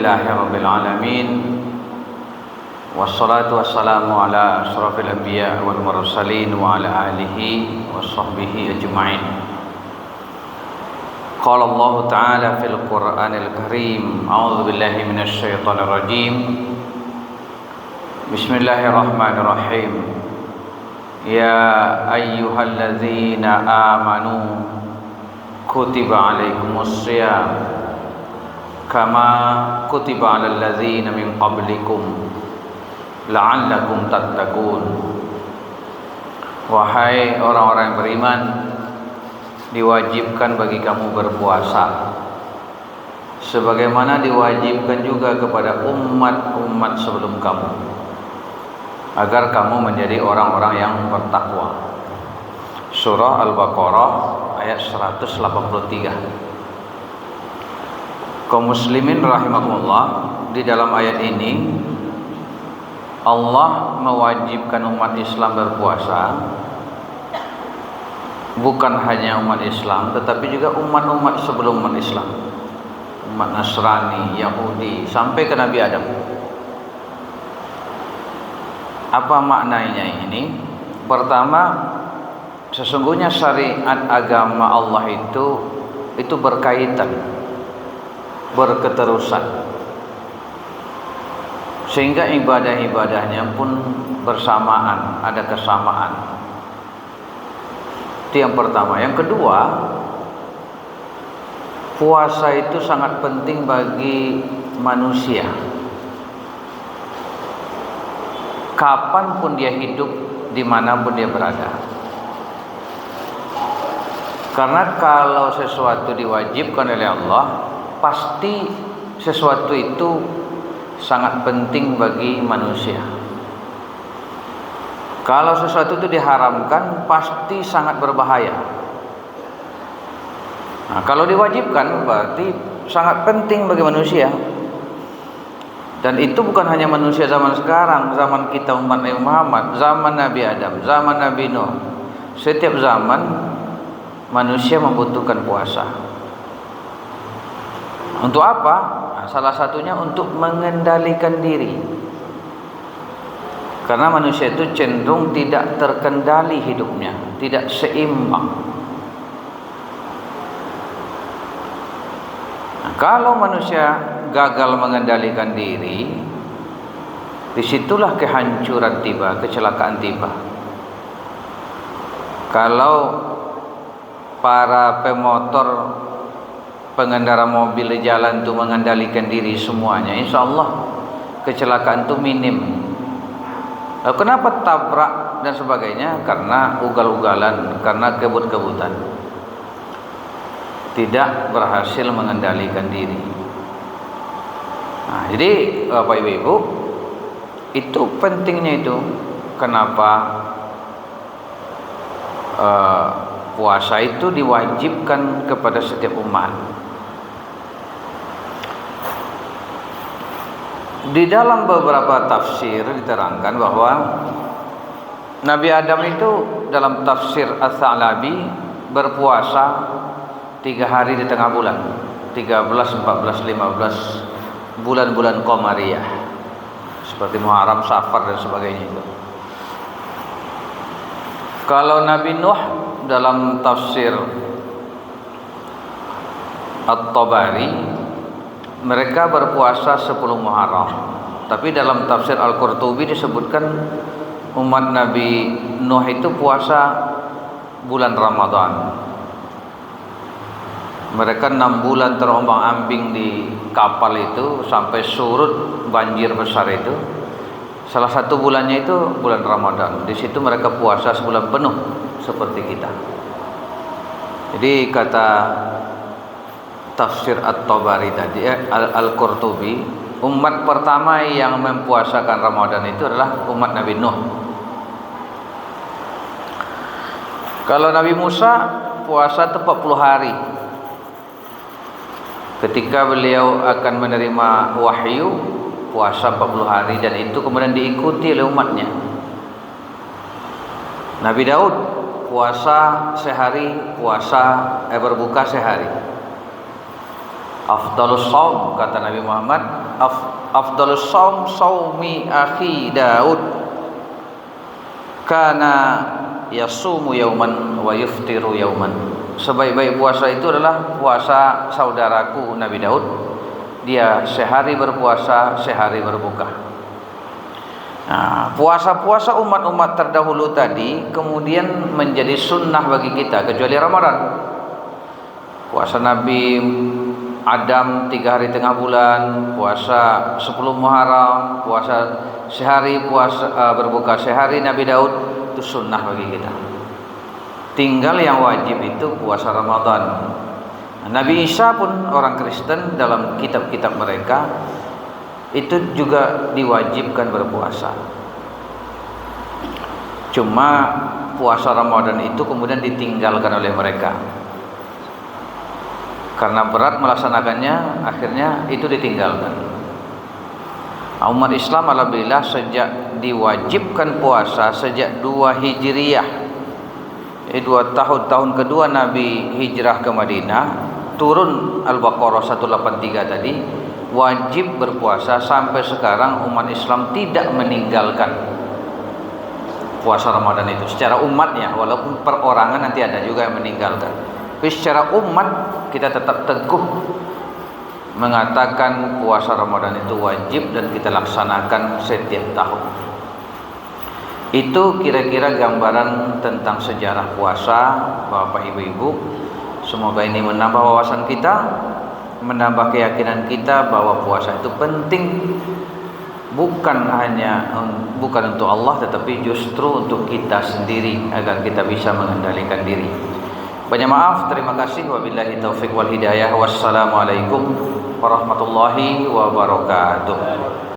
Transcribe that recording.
Alhamdulillahirabbil alamin. Wassalatu wassalamu ala asyrafil anbiya wal mursalin wa ala alihi washabbihi ajma'in. Qala Allah Ta'ala fil Qur'anil Karim. A'udzu billahi minasy syaithanir rajim. Bismillahirrahmanirrahim. Ya ayyuhalladzina amanu kutiba alaikumus shiyam kama kutiba alal ladzina min qablikum la'allakum tattaqun. Wahai orang-orang yang beriman, diwajibkan bagi kamu berpuasa sebagaimana diwajibkan juga kepada umat-umat sebelum kamu, agar kamu menjadi orang-orang yang bertakwa. Surah Al-Baqarah ayat 183. Kaum muslimin rahimakumullah, di dalam ayat ini Allah mewajibkan umat Islam berpuasa, bukan hanya umat Islam tetapi juga umat-umat sebelum umat Islam, umat Nasrani, Yahudi, sampai ke Nabi Adam. Apa maknanya ini? Pertama, sesungguhnya syariat agama Allah itu berkaitan, berketerusan, sehingga ibadah-ibadahnya pun bersamaan, ada kesamaan. Itu yang pertama. Yang kedua, puasa itu sangat penting bagi manusia, kapanpun dia hidup, dimanapun dia berada. Karena kalau sesuatu diwajibkan oleh Allah, pasti sesuatu itu sangat penting bagi manusia. Kalau sesuatu itu diharamkan, pasti sangat berbahaya. Nah, kalau diwajibkan, berarti sangat penting bagi manusia. Dan itu bukan hanya manusia zaman sekarang, zaman kita umat Nabi Muhammad, zaman Nabi Adam, zaman Nabi Nuh. Setiap zaman manusia membutuhkan puasa. Untuk apa? Nah, salah satunya untuk mengendalikan diri. Karena manusia itu cenderung tidak terkendali hidupnya, tidak seimbang. Nah, kalau manusia gagal mengendalikan diri, disitulah kehancuran tiba, kecelakaan tiba. Kalau para pemotor, pengendara mobil di jalan itu mengendalikan diri semuanya, insya Allah kecelakaan itu minim. Lalu kenapa tabrak dan sebagainya? Karena ugal-ugalan, karena kebut-kebutan, tidak berhasil mengendalikan diri. Nah, jadi Bapak Ibu, itu pentingnya itu. Kenapa puasa itu diwajibkan kepada setiap umat? Di dalam beberapa tafsir diterangkan bahwa Nabi Adam itu dalam tafsir As-Sa'labi berpuasa 3 hari di tengah bulan, 13, 14, 15, bulan-bulan Qamariyah, seperti Muharram, Safar dan sebagainya itu. Kalau Nabi Nuh dalam tafsir At-Tabari, mereka berpuasa 10 Muharram. Tapi dalam tafsir Al-Qurtubi disebutkan umat Nabi Nuh itu puasa bulan Ramadan. Mereka 6 bulan terombang-ambing di kapal itu sampai surut banjir besar itu. Salah satu bulannya itu bulan Ramadan. Di situ mereka puasa sebulan penuh seperti kita. Jadi kata tafsir At-Tabari tadi, Al-Qurtubi, umat pertama yang mempuasakan Ramadan itu adalah umat Nabi Nuh. Kalau Nabi Musa puasa 40 hari. Ketika beliau akan menerima wahyu, puasa 40 hari, dan itu kemudian diikuti oleh umatnya. Nabi Daud puasa sehari, berbuka sehari. Afdalus shaum, kata Nabi Muhammad, afdalus shaum shaumi akhi Daud kana yasumu yauman wa yuftiru yauman. Sebaik-baik puasa itu adalah puasa saudaraku Nabi Daud. Dia sehari berpuasa, sehari berbuka. Nah, puasa-puasa umat-umat terdahulu tadi kemudian menjadi sunnah bagi kita, kecuali Ramadan. Puasa Nabi Adam 3 hari tengah bulan, puasa 10 Muharram, puasa sehari, berbuka sehari Nabi Daud, itu sunnah bagi kita. Tinggal yang wajib itu puasa Ramadan. Nabi Isa pun orang Kristen, dalam kitab-kitab mereka itu juga diwajibkan berpuasa. Cuma puasa Ramadan itu kemudian ditinggalkan oleh mereka karena berat melaksanakannya, akhirnya itu ditinggalkan. Umat Islam alhamdulillah sejak diwajibkan puasa sejak 2 Hijriyah, 2 tahun kedua Nabi hijrah ke Madinah, turun Al-Baqarah 183 tadi, wajib berpuasa. Sampai sekarang umat Islam tidak meninggalkan puasa Ramadan itu secara umatnya, walaupun perorangan nanti ada juga yang meninggalkan. Tapi secara umat kita tetap teguh mengatakan puasa Ramadan itu wajib dan kita laksanakan setiap tahun. Itu kira-kira gambaran tentang sejarah puasa, Bapak Ibu-ibu. Semoga ini menambah wawasan kita, menambah keyakinan kita bahwa puasa itu penting, bukan untuk Allah, tetapi justru untuk kita sendiri agar kita bisa mengendalikan diri. Banyak maaf, terima kasih. Wabillahi taufik wal hidayah. Wassalamualaikum warahmatullahi wabarakatuh.